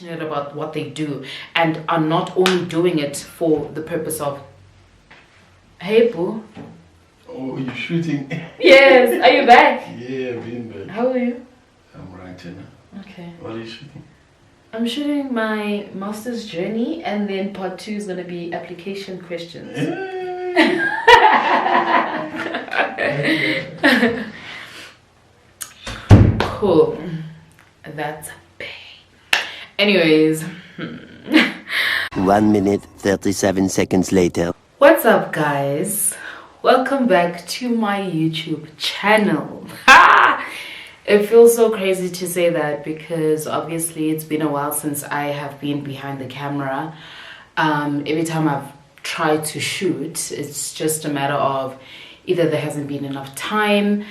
passionate about what they do and are not only doing it for the purpose of, hey boo. Oh, you're shooting? Yes, are you back? Yeah, been back. How are you? I'm right, Okay. What are you shooting? I'm shooting my master's journey, and then part 2 is going to be application questions. Cool. That's big. Anyways. 1 minute, 37 seconds later. What's up, guys? Welcome back to my YouTube channel. It feels so crazy to say that because obviously it's been a while since I have been behind the camera. Every time I've tried to shoot, it's just a matter of either there hasn't been enough time,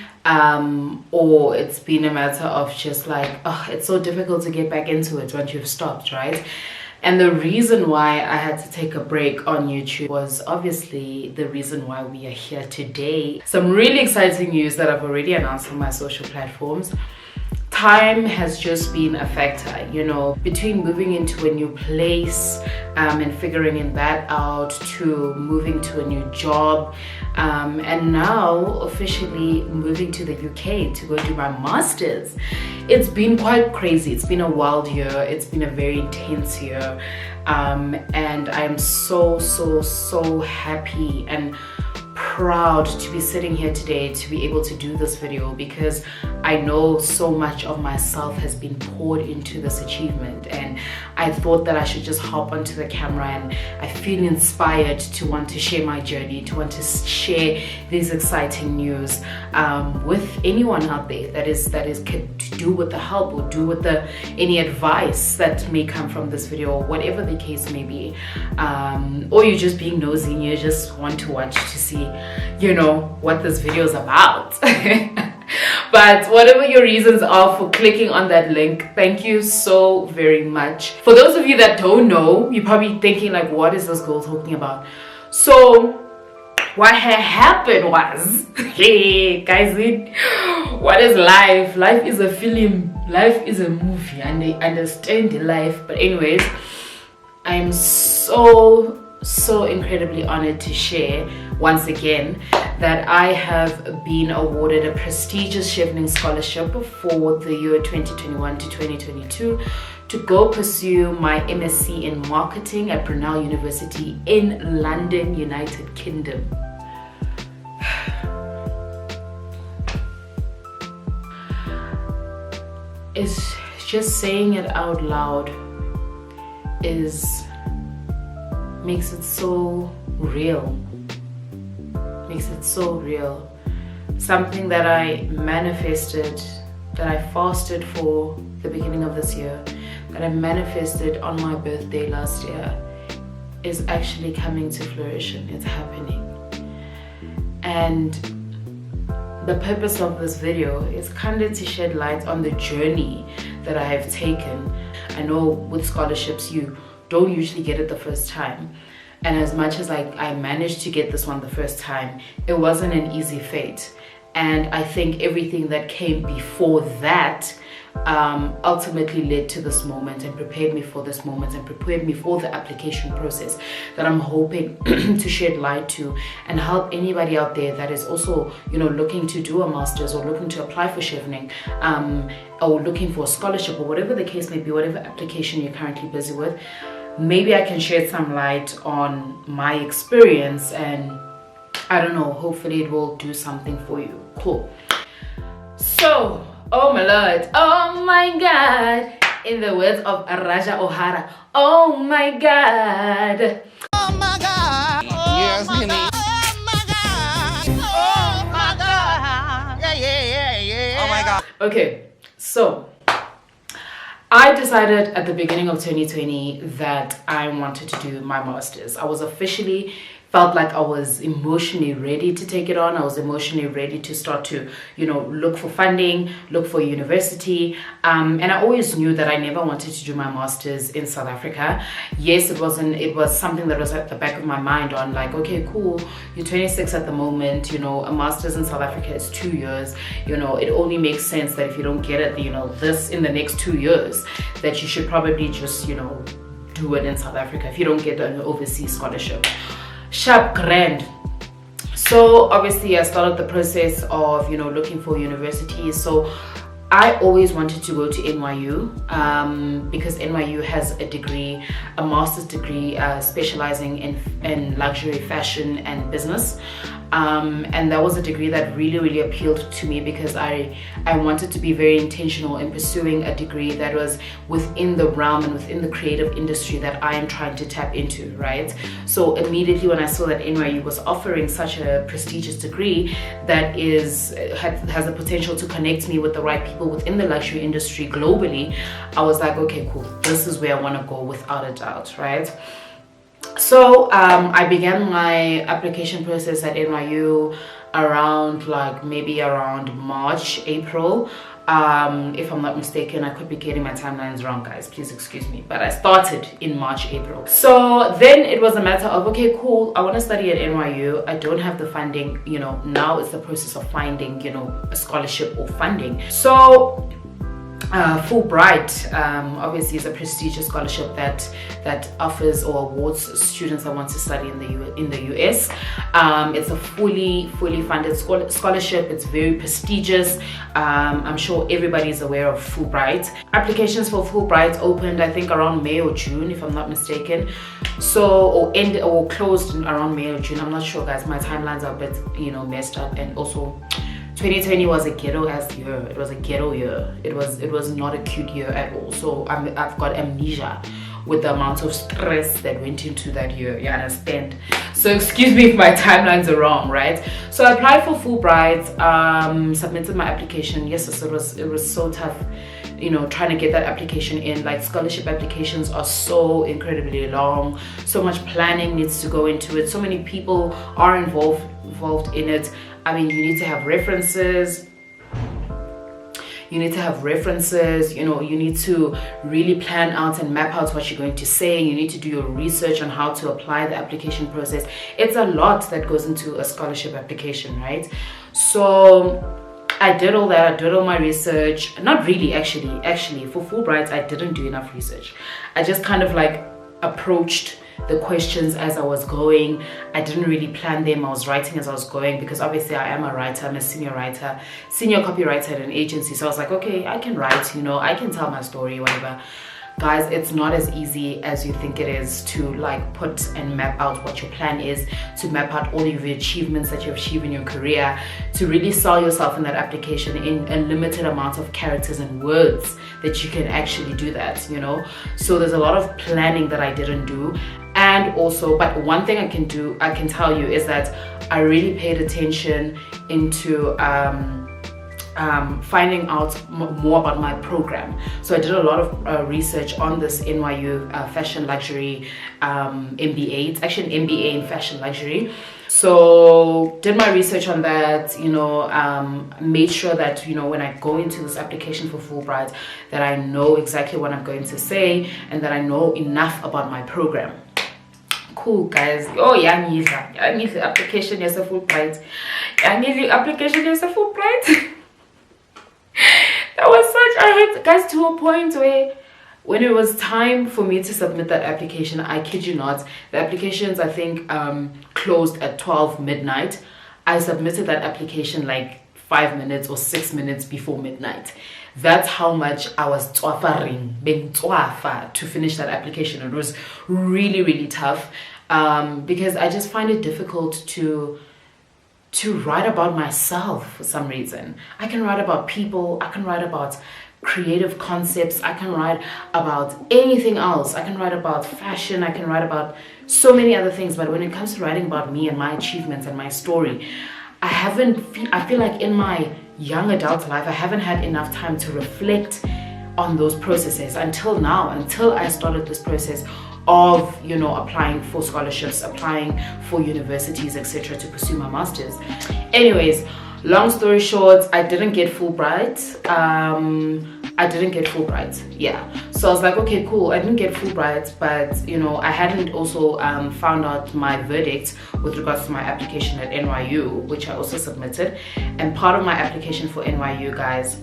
or it's been a matter of just like, oh, it's so difficult to get back into it once you've stopped, right? And the reason why I had to take a break on YouTube was obviously the reason why we are here today. Some really exciting news that I've already announced on my social platforms. Time has just been a factor, you know, between moving into a new place and figuring that out, to moving to a new job, and now officially moving to the UK to go do my master's. It's been quite crazy. It's been a wild year. It's been a very intense year, and I'm so happy and proud to be sitting here today to be able to do this video, because I know so much of myself has been poured into this achievement, and I thought that I should just hop onto the camera, and I feel inspired to want to share my journey, to want to share these exciting news with anyone out there that could do with the help or do with the any advice that may come from this video, or whatever the case may be, or you're just being nosy and you just want to watch to see, you know, what this video is about. But whatever your reasons are for clicking on that link, thank you so very much. For those of you that don't know, you're probably thinking like, what is this girl talking about? So what had happened was, hey guys, what is life? Life is a film, life is a movie, and they understand the life. But anyways, I'm so incredibly honored to share once again that I have been awarded a prestigious Chevening Scholarship for the year 2021 to 2022 to go pursue my MSc in marketing at Brunel University in London, United Kingdom. It's just saying it out loud makes it so real. Makes it so real. Something that I manifested, that I fasted for the beginning of this year, that I manifested on my birthday last year, is actually coming to fruition. It's happening. And the purpose of this video is kind of to shed light on the journey that I have taken. I know with scholarships you don't usually get it the first time, and as much as I managed to get this one the first time, it wasn't an easy fate. And I think everything that came before that ultimately led to this moment and prepared me for this moment and prepared me for the application process that I'm hoping to shed light to and help anybody out there that is also, you know, looking to do a master's or looking to apply for Chevening, or looking for a scholarship, or whatever the case may be, whatever application you're currently busy with. Maybe I can shed some light on my experience, and I don't know, hopefully it will do something for you. Cool. So, oh my lord, oh my god, in the words of Raja O'Hara, oh my god. Oh my god. Oh yes, my god. Oh my god. Oh my god. Yeah. Oh my god. Okay, so I decided at the beginning of 2020 that I wanted to do my master's. I was officially felt like I was emotionally ready to take it on. I was emotionally ready to start to, look for funding, look for a university. And I always knew that I never wanted to do my master's in South Africa. Yes, it was something that was at the back of my mind on like, okay, cool, you're 26 at the moment, a master's in South Africa is 2 years. It only makes sense that if you don't get it, this in the next 2 years, that you should probably just, do it in South Africa if you don't get an overseas scholarship. Sharp grand. So obviously I started the process of looking for universities. So I always wanted to go to NYU because NYU has a master's degree specializing in luxury fashion and business. And that was a degree that really, really appealed to me because I wanted to be very intentional in pursuing a degree that was within the realm and within the creative industry that I am trying to tap into, right? So immediately when I saw that NYU was offering such a prestigious degree that has the potential to connect me with the right people within the luxury industry globally, I was like, okay, cool, this is where I want to go without a doubt, right? So I began my application process at NYU around March, April. If I'm not mistaken, I could be getting my timelines wrong, guys, please excuse me, but I started in March, April. So then it was a matter of, okay, cool, I want to study at NYU. I don't have the funding, now it's the process of finding, a scholarship or funding. So Fulbright obviously is a prestigious scholarship that offers or awards students that want to study in the US. It's a fully funded scholarship. It's very prestigious. I'm sure everybody's aware of Fulbright. Applications for Fulbright opened, I think, around May or June, if I'm not mistaken. So or closed around May or June. I'm not sure, guys. My timelines are a bit messed up, and also 2020 was a ghetto-ass year. It was a ghetto year. It was not a cute year at all. So I've got amnesia with the amount of stress that went into that year. You understand? So excuse me if my timelines are wrong, right? So I applied for Fulbright, submitted my application. Yes, so it was so tough, trying to get that application in. Like, scholarship applications are so incredibly long. So much planning needs to go into it. So many people are involved in it. I mean, you need to have references. You need to really plan out and map out what you're going to say. You need to do your research on how to apply the application process. It's a lot that goes into a scholarship application, right? So I did all that. I did all my research. Not really, actually for Fulbright, I didn't do enough research. I just kind of like approached the questions as I was going. I didn't really plan them. I was writing as I was going, because obviously I am a writer. I'm a senior copywriter at an agency. So I was like, okay, I can write, I can tell my story, whatever. Guys, it's not as easy as you think it is to like put and map out what your plan is, to map out all of your achievements that you've achieved in your career, to really sell yourself in that application in a limited amount of characters and words that you can actually do that, So there's a lot of planning that I didn't do. And also, but one thing I can tell you is that I really paid attention into finding out more about my program. So I did a lot of research on this NYU fashion luxury MBA. It's actually an MBA in fashion luxury. So did my research on that, made sure that, when I go into this application for Fulbright, that I know exactly what I'm going to say and that I know enough about my program. Cool, guys. Oh, yeah, I need the application as a Fulbright. I need the application as a Fulbright. That was such, I had, guys, to a point where when it was time for me to submit that application, I kid you not, the applications, I think, closed at 12 midnight. I submitted that application like 5 minutes or 6 minutes before midnight. That's how much I was being to finish that application. It was really, really tough because I just find it difficult to write about myself for some reason. I can write about people, I can write about creative concepts, I can write about anything else. I can write about fashion, I can write about so many other things, but when it comes to writing about me and my achievements and my story, I feel like in my young adult life, I haven't had enough time to reflect on those processes until now, until I started this process of, you know, applying for scholarships, applying for universities, etc., to pursue my master's. Anyways, long story short, I didn't get Fulbright. Yeah. So I was like, okay, cool, I didn't get Fulbright, but you know, I hadn't also found out my verdict with regards to my application at NYU, which I also submitted. And part of my application for NYU, guys,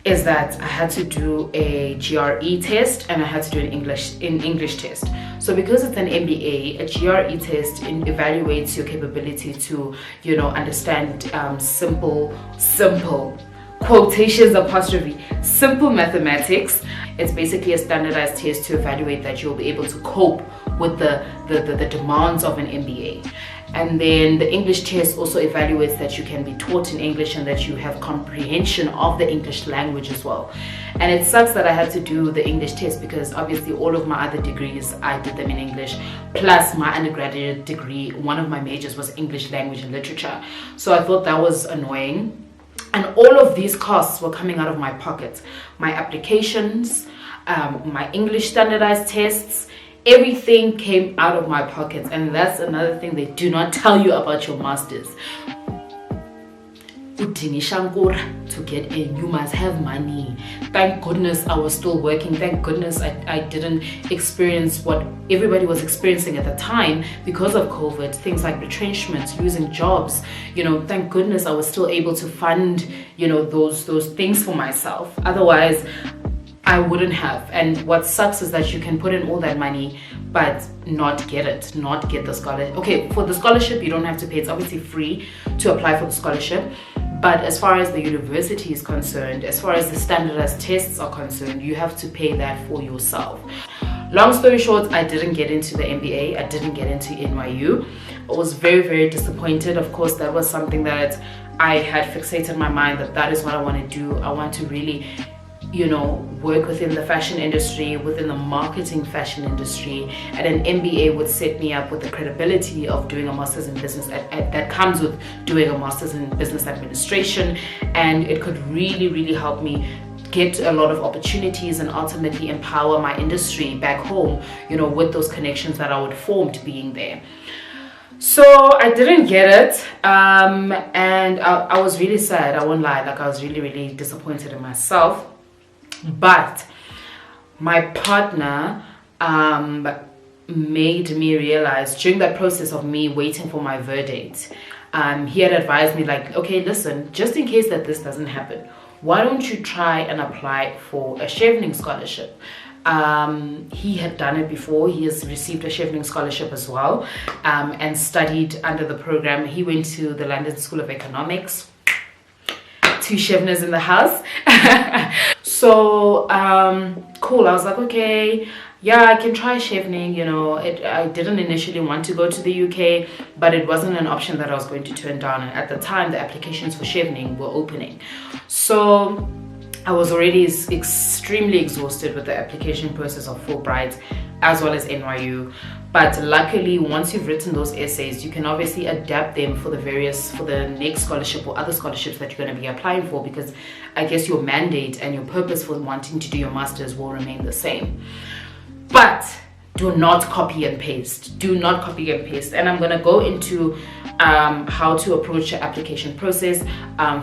is that I had to do a GRE test and I had to do an English test. So because it's an MBA, a GRE test evaluates your capability to, you know, understand simple quotations apostrophe simple mathematics. It's basically a standardized test to evaluate that you'll be able to cope with the demands of an MBA. And then the English test also evaluates that you can be taught in English and that you have comprehension of the English language as well. And it sucks that I had to do the English test because obviously all of my other degrees, I did them in English, plus my undergraduate degree, one of my majors was English language and literature. So I thought that was annoying. And all of these costs were coming out of my pocket. My applications, my English standardized tests, everything came out of my pockets. And that's another thing they do not tell you about your masters. To get in, you must have money. Thank goodness I was still working. Thank goodness I didn't experience what everybody was experiencing at the time because of COVID, things like retrenchment, losing jobs. You know, thank goodness I was still able to fund, you know, those things for myself. Otherwise I wouldn't have. And what sucks is that you can put in all that money but not get the scholarship. Okay, for the scholarship you don't have to pay. It's obviously free to apply for the scholarship. But as far as the university is concerned, as far as the standardized tests are concerned, you have to pay that for yourself. Long story short, I didn't get into the MBA. I didn't get into NYU. I was very, very disappointed. Of course, that was something that I had fixated my mind that is what I want to do. I want to really, you know, work within the fashion industry, within the marketing fashion industry, and an MBA would set me up with the credibility of doing a master's in business that comes with doing a master's in business administration, and it could really, really help me get a lot of opportunities and ultimately empower my industry back home, you know, with those connections that I would form to being there. So I didn't get it, and I was really sad, I won't lie. Like, I was really, really disappointed in myself. But my partner made me realize during that process of me waiting for my verdict, he had advised me, like, okay, listen, just in case that this doesn't happen, why don't you try and apply for a Chevening Scholarship? He had done it before. He has received a Chevening Scholarship as well, and studied under the program. He went to the London School of Economics. Two Cheveners in the house. So cool, I was like, okay, yeah, I can try Chevening. You know, I didn't initially want to go to the UK, but it wasn't an option that I was going to turn down. And at the time, the applications for Chevening were opening. So I was already extremely exhausted with the application process of Fulbright as well as NYU. But luckily, once you've written those essays, you can obviously adapt them for the next scholarship or other scholarships that you're going to be applying for, because I guess your mandate and your purpose for wanting to do your master's will remain the same. But do not copy and paste. Do not copy and paste. And I'm going to go into how to approach the application process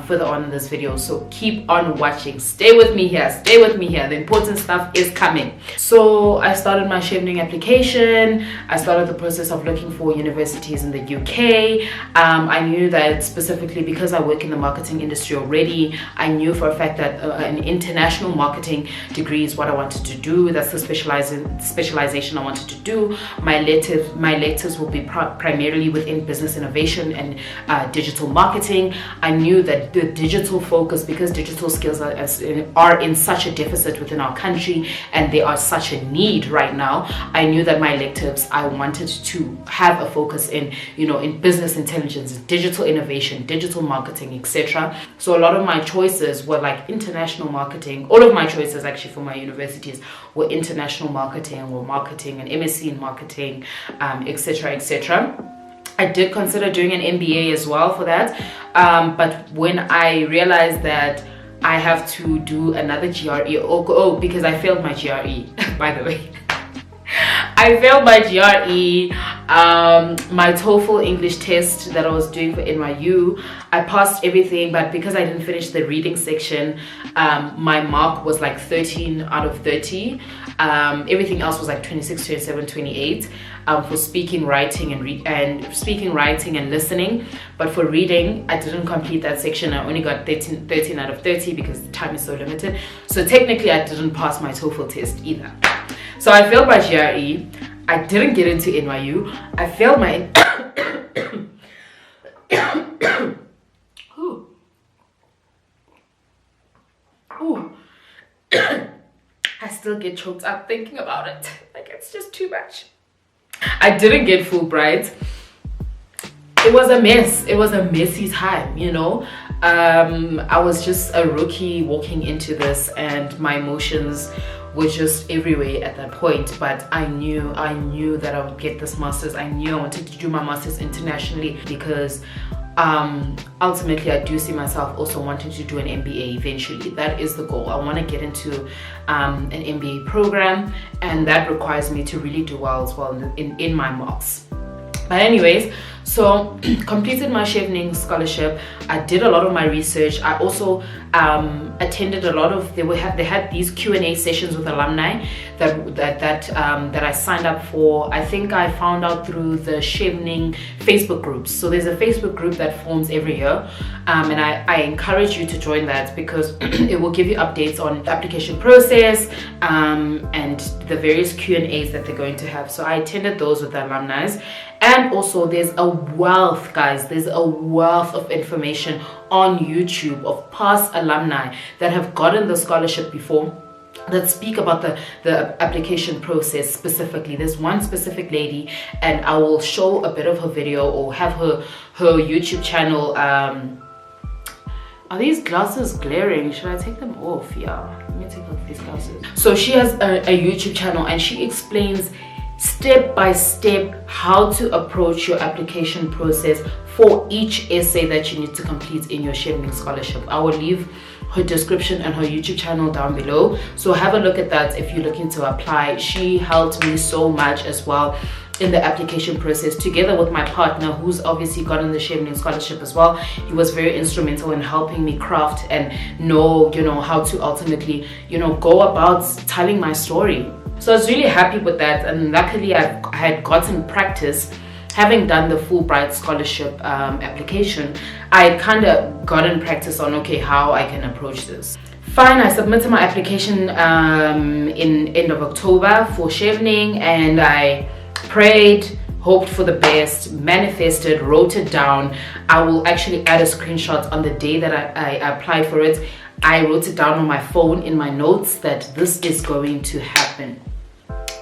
further on in this video. So keep on watching. Stay with me here. Stay with me here. The important stuff is coming. So I started my Chevening application. I started the process of looking for universities in the UK. I knew that specifically because I work in the marketing industry already, I knew for a fact that an international marketing degree is what I wanted to do. That's the specialization I wanted to do. My electives will be primarily within business innovation and digital marketing. I knew that the digital focus, because digital skills are in such a deficit within our country and they are such a need right now, I knew that my electives, I wanted to have a focus in, you know, in business intelligence, digital innovation, digital marketing, etc. So a lot of my choices were like international marketing. All of my choices actually for my universities were international marketing or marketing, an MSc in marketing, etc., etc. I did consider doing an MBA as well for that, but when I realized that I have to do another GRE, because I failed my GRE, by the way. I failed my GRE, my TOEFL English test that I was doing for NYU. I passed everything, but because I didn't finish the reading section, my mark was like 13 out of 30. Everything else was like 26, 27, 28 for speaking, writing, and speaking, writing, and listening. But for reading, I didn't complete that section. I only got 13 out of 30 because time is so limited. So technically, I didn't pass my TOEFL test either. So I failed my GRE. I didn't get into NYU. I failed my Ooh. Ooh. I still get choked up thinking about it. Like, it's just too much. I didn't get Fulbright. It was a mess. It was a messy time, you know. I was just a rookie walking into this, and my emotions were just everywhere at that point. But I knew that I would get this master's. I knew I wanted to do my master's internationally because ultimately I do see myself also wanting to do an MBA eventually. That is the goal. I want to get into an MBA program, and that requires me to really do well as well in my marks. But anyways, so completed my Chevening Scholarship. I did a lot of my research. I also attended a lot of, they had these Q&A sessions with alumni that I signed up for. I think I found out through the Chevening Facebook groups. So there's a Facebook group that forms every year, and I encourage you to join that because it will give you updates on the application process and the various Q&As that they're going to have. So I attended those with the alumni. And also there's a wealth, guys, there's a wealth of information on YouTube of past alumni that have gotten the scholarship before, that speak about the application process specifically. There's one specific lady, and I will show a bit of her video or have her YouTube channel. Are these glasses glaring? Should I take them off? Yeah, let me take off these glasses. So she has a YouTube channel, and she explains step by step how to approach your application process for each essay that you need to complete in your Chevening Scholarship. I will leave her description and her YouTube channel down below, so have a look at that if you're looking to apply. She helped me so much as well in the application process, together with my partner who's obviously gotten the Chevening Scholarship as well. He was very instrumental in helping me craft and know, you know, how to ultimately, you know, go about telling my story. So I was really happy with that, and luckily I had gotten practice. Having done the Fulbright scholarship application, I had kind of gotten practice on, okay, how I can approach this. Fine, I submitted my application in end of October for Chevening, and I prayed, hoped for the best, manifested, wrote it down. I will actually add a screenshot on the day that I applied for it. I wrote it down on my phone in my notes that this is going to happen.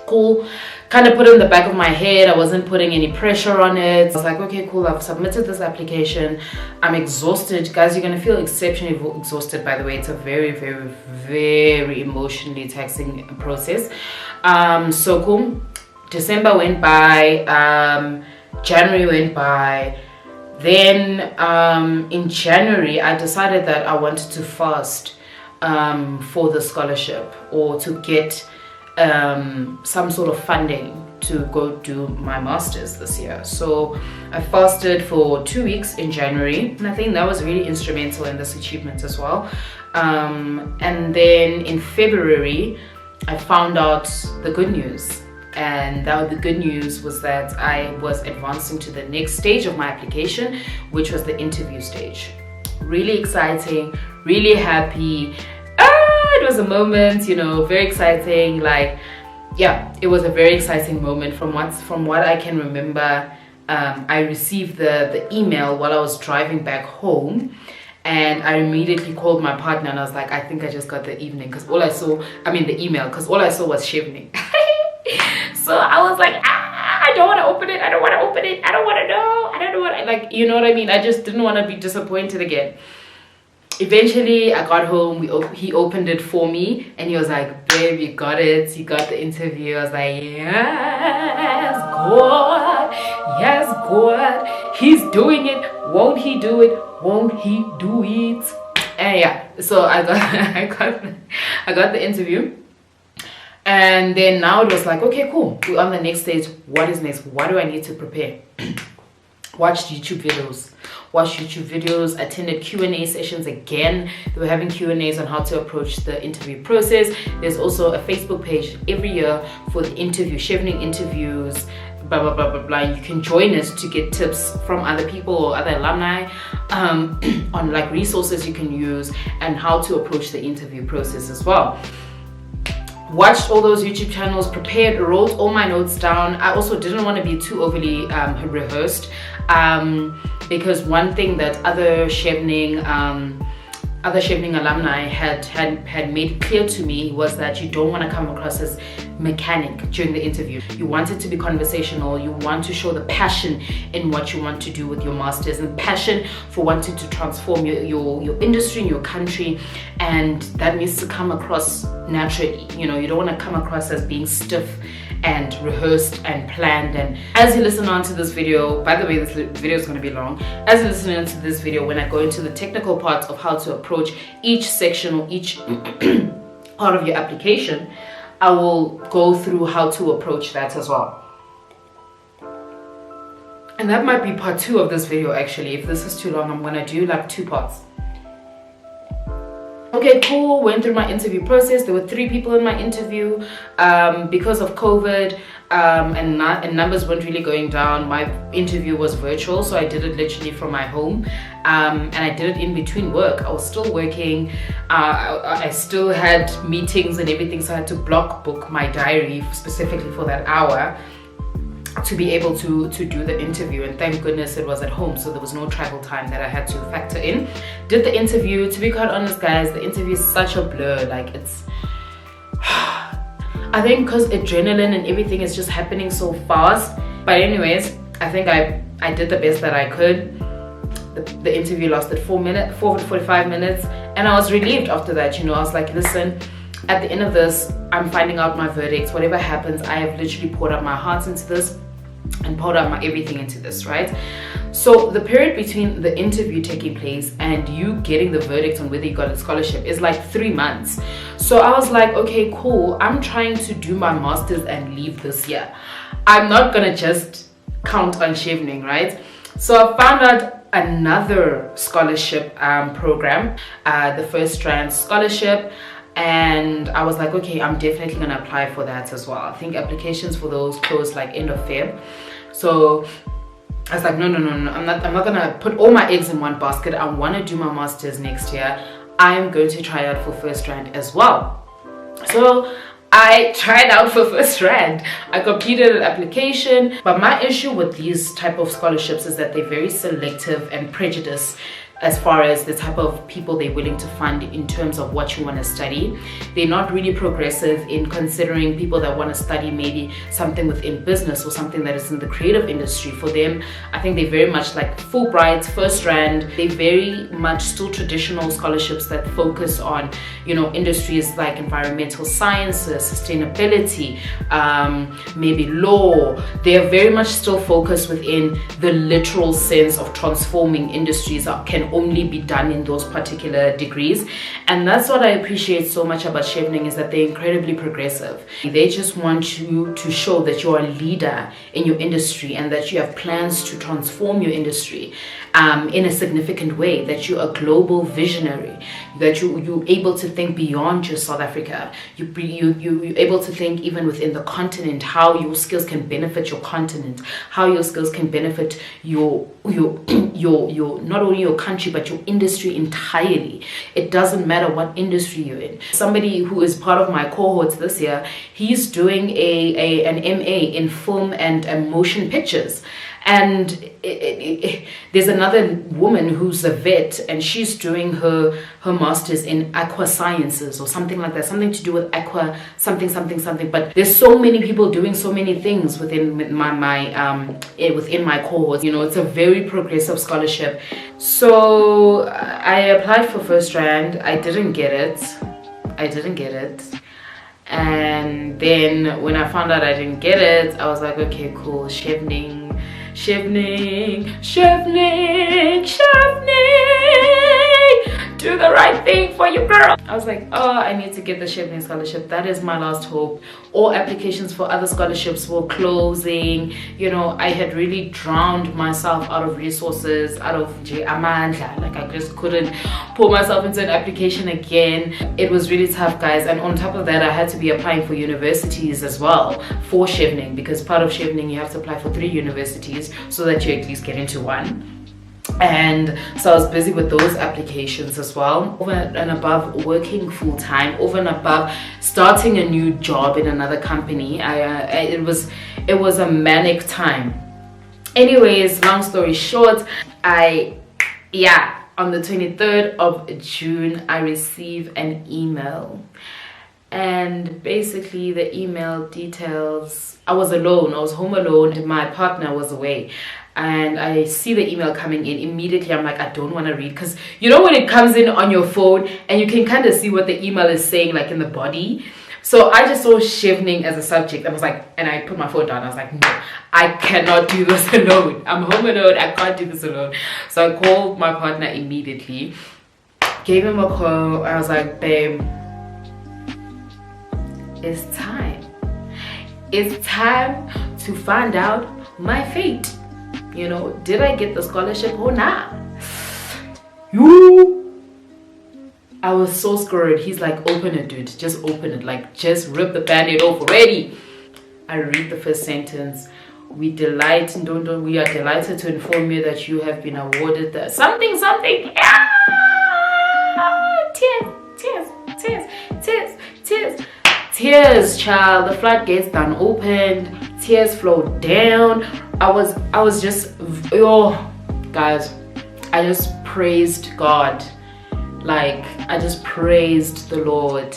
Cool. Kind of put it in the back of my head. I wasn't putting any pressure on it. I was like, okay, cool, I've submitted this application. I'm exhausted. Guys, you're gonna feel exceptionally exhausted, by the way. It's a very, very, very emotionally taxing process. So cool. December went by, January went by. Then in January, I decided that I wanted to fast for the scholarship, or to get some sort of funding to go do my master's this year. So I fasted for 2 weeks in January, and I think that was really instrumental in this achievement as well. And then in February, I found out the good news. And the good news was that I was advancing to the next stage of my application, which was the interview stage. Really exciting, really happy. It was a moment, you know, very exciting. Like, yeah, it was a very exciting moment. From what I can remember, I received the email while I was driving back home, and I immediately called my partner, and I was like, I think I just got the email, because all I saw was Chevening. So I was like, I don't want to open it. I don't want to open it. I don't want to know. I don't know what I like. You know what I mean? I just didn't want to be disappointed again. Eventually, I got home. He opened it for me, and he was like, babe, you got it. You got the interview. I was like, yes, God. Yes, God. He's doing it. Won't he do it? Won't he do it? And yeah, so I got the interview. And then now it was like, okay, cool, we're on the next stage. What is next? What do I need to prepare? Watched YouTube videos, attended Q&A sessions again. They were having Q&As on how to approach the interview process. There's also a Facebook page every year for the interview, Chevening interviews, blah, blah, blah, blah, blah. You can join us to get tips from other people or other alumni on like resources you can use and how to approach the interview process as well. Watched all those YouTube channels, prepared, wrote all my notes down. I also didn't want to be too overly rehearsed because one thing that other Chevening alumni had made clear to me was that you don't want to come across as mechanic during the interview. You want it to be conversational. You want to show the passion in what you want to do with your masters and passion for wanting to transform your industry and your country, and that needs to come across naturally. You know, you don't want to come across as being stiff and rehearsed and planned. And as you listen on to this video, by the way, this video is going to be long. As you listen into this video, when I go into the technical parts of how to approach each section or each part of your application, I will go through how to approach that as well. And that might be part 2 of this video actually. If this is too long, I'm gonna do like 2 parts. Okay, cool, went through my interview process. There were 3 people in my interview. Because of COVID and numbers weren't really going down, my interview was virtual, so I did it literally from my home. And I did it in between work. I was still working. I still had meetings and everything, so I had to book my diary specifically for that hour to be able to do the interview. And thank goodness it was at home, so there was no travel time that I had to factor in. Did the interview. To be quite honest, guys, the interview is such a blur. Like, it's I think because adrenaline and everything is just happening so fast. But anyways, I think I did the best that I could. The interview lasted 45 minutes, and I was relieved after that. You know, I was like, listen, at the end of this, I'm finding out my verdicts. Whatever happens, I have literally poured out my heart into this and poured out my everything into this, right? So the period between the interview taking place and you getting the verdict on whether you got a scholarship is like 3 months. So I was like, okay, cool, I'm trying to do my master's and leave this year. I'm not gonna just count on Chevening, right? So I found out another scholarship program, the First Strand Scholarship, and I was like, okay, I'm definitely gonna apply for that as well. I think applications for those closed like end of Feb. So I was like, no, I'm not gonna put all my eggs in one basket. I want to do my master's next year. I'm going to try out for First Strand as well. So I tried out for First Strand. I completed an application, but my issue with these type of scholarships is that they're very selective and prejudiced as far as the type of people they're willing to fund in terms of what you want to study. They're not really progressive in considering people that want to study maybe something within business or something that is in the creative industry. For them, I think they're very much like Fulbright, First Strand. They're very much still traditional scholarships that focus on, you know, industries like environmental sciences, sustainability, maybe law. They are very much still focused within the literal sense of transforming industries that can only be done in those particular degrees. And that's what I appreciate so much about Chevening, is that they're incredibly progressive. They just want you to show that you're a leader in your industry and that you have plans to transform your industry in a significant way, that you're a global visionary, that you're able to think beyond just South Africa. You're able to think even within the continent, how your skills can benefit your continent, how your skills can benefit your not only your country but your industry entirely. It doesn't matter what industry you're in. Somebody who is part of my cohorts this year, he's doing an MA in film and motion pictures. And there's another woman who's a vet, and she's doing her master's in aqua sciences or something like that, something to do with aqua something. But there's so many people doing so many things within my cohort. You know, it's a very progressive scholarship. So I applied for First Strand. I didn't get it. And then when I found out I didn't get it, I was like, okay, cool, Chevening. Do do the right thing for you, girl. I was like, oh, I need to get the Chevening Scholarship. That is my last hope. All applications for other scholarships were closing. You know, I had really drowned myself out of resources, out of amandla. Like, I just couldn't pull myself into an application again. It was really tough, guys. And on top of that, I had to be applying for universities as well for Chevening, because part of Chevening you have to apply for 3 universities so that you at least get into one. And so I was busy with those applications as well, over and above working full-time, over and above starting a new job in another company. It was a manic time. Anyways, long story short, on the 23rd of June I received an email, and basically the email details, I was alone, I was home alone, my partner was away. And I see the email coming in. Immediately I'm like, I don't want to read, because you know when it comes in on your phone and you can kind of see what the email is saying, like in the body. So I just saw Chevening as a subject. I was like, and I put my phone down. I was like, no, I cannot do this alone. I'm home alone, I can't do this alone. So I called my partner immediately, gave him a call. I was like, babe, it's time. It's time to find out my fate. You know, did I get the scholarship or not? I was so scared. He's like, open it, dude. Just open it. Like, just rip the band-aid off already. I read the first sentence. We are delighted to inform you that you have been awarded the something. Tears, child. The floodgates done opened. Tears flowed down. I was just, guys, I just praised God. Like, I just praised the Lord,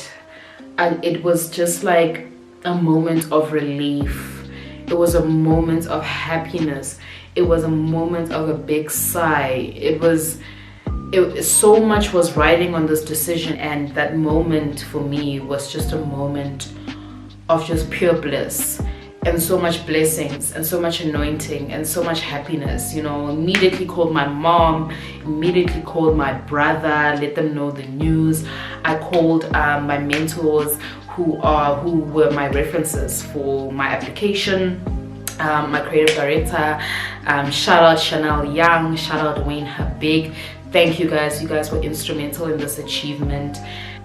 and it was just like a moment of relief. It was a moment of happiness. It was a moment of a big sigh. So much was riding on this decision, and that moment for me was just a moment of just pure bliss. And so much blessings and so much anointing and so much happiness. You know, immediately called my mom, immediately called my brother, let them know the news. I called my mentors who were my references for my application, my creative director, shout out Chanel Young, shout out Wayne Habig. Thank you guys. You guys were instrumental in this achievement,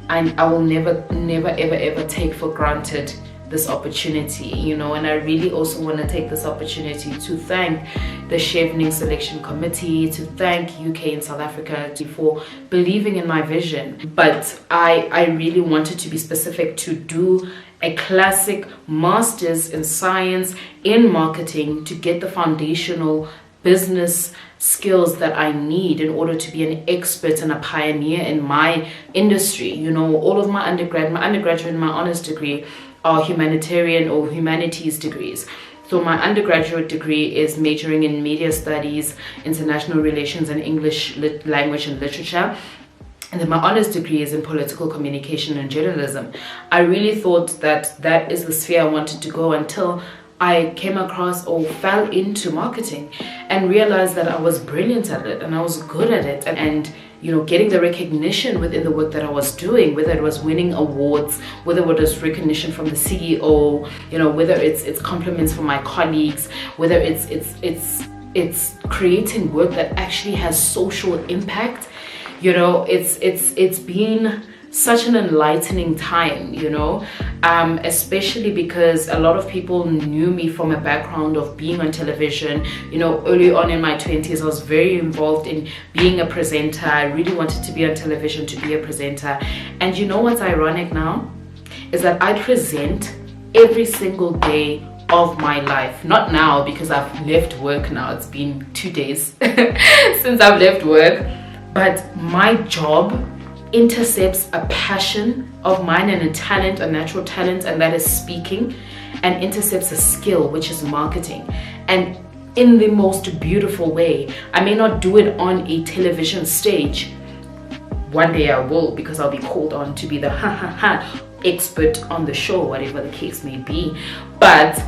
and I will never ever take for granted this opportunity, you know. And I really also want to take this opportunity to thank the Chevening Selection Committee, to thank UK and South Africa for believing in my vision. But I really wanted to be specific, to do a classic master's in science in marketing, to get the foundational business skills that I need in order to be an expert and a pioneer in my industry. You know, all of my undergraduate and my honors degree are humanitarian or humanities degrees. So my undergraduate degree is majoring in media studies, international relations, and English language and literature. And then my honors degree is in political communication and journalism. I really thought that that is the sphere I wanted to go, until I came across or fell into marketing and realized that I was brilliant at it and I was good at it, and you know, getting the recognition within the work that I was doing, whether it was winning awards, whether it was recognition from the CEO, you know, whether it's compliments from my colleagues, whether it's creating work that actually has social impact. You know, it's been such an enlightening time, you know, especially because a lot of people knew me from a background of being on television. You know, early on in my 20s, I was very involved in being a presenter. I really wanted to be on television, to be a presenter. And you know what's ironic now is that I present every single day of my life. Not now, because I've left work now. It's been 2 days since I've left work. But my job intercepts a passion of mine and a talent, a natural talent, and that is speaking, and intercepts a skill, which is marketing, and in the most beautiful way. I may not do it on a television stage. One day I will, because I'll be called on to be the expert on the show, whatever the case may be. But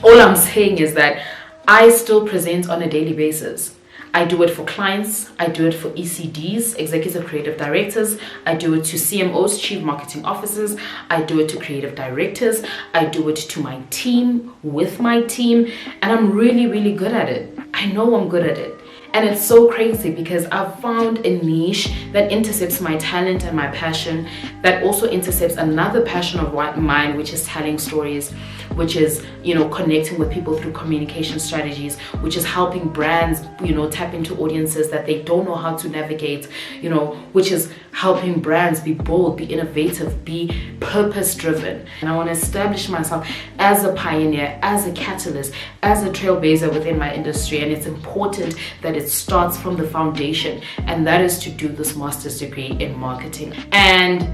all I'm saying is that I still present on a daily basis. I do it for clients, I do it for ECDs, executive creative directors, I do it to CMOs, chief marketing officers, I do it to creative directors, I do it to my team, with my team, and I'm really, really good at it. I know I'm good at it. And it's so crazy because I've found a niche that intercepts my talent and my passion, that also intercepts another passion of mine, which is telling stories, which is, you know, connecting with people through communication strategies, which is helping brands, you know, tap into audiences that they don't know how to navigate, you know, which is helping brands be bold, be innovative, be purpose driven. And I want to establish myself as a pioneer, as a catalyst, as a trailblazer within my industry. And it's important that it starts from the foundation, and that is to do this master's degree in marketing. And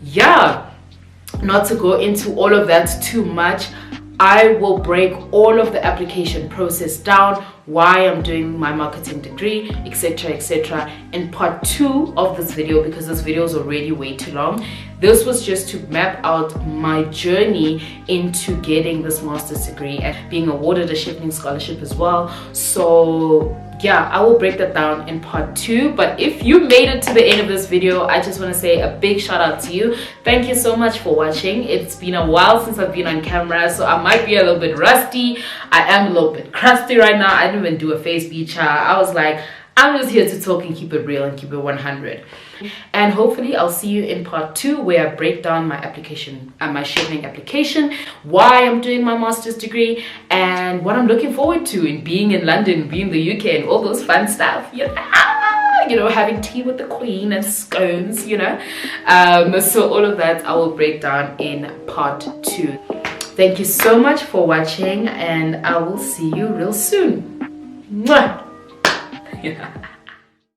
yeah, not to go into all of that too much, I will break all of the application process down, why I'm doing my marketing degree, etc., in part 2 of this video, because this video is already way too long. This was just to map out my journey into getting this master's degree and being awarded a Chevening Scholarship as well. So yeah, I will break that down in part 2. But if you made it to the end of this video, I just want to say a big shout out to you. Thank you so much for watching. It's been a while since I've been on camera, so I might be a little bit rusty. I am a little bit crusty right now. I didn't even do a face feature. I was like, I'm just here to talk and keep it real and keep it 100. And hopefully I'll see you in part 2, where I break down my application and my Chevening application, why I'm doing my master's degree, and what I'm looking forward to in being in London, being in the UK, and all those fun stuff, you know, having tea with the queen and scones, you know. So all of that I will break down in part 2. Thank you so much for watching, and I will see you real soon. Mwah! Yeah.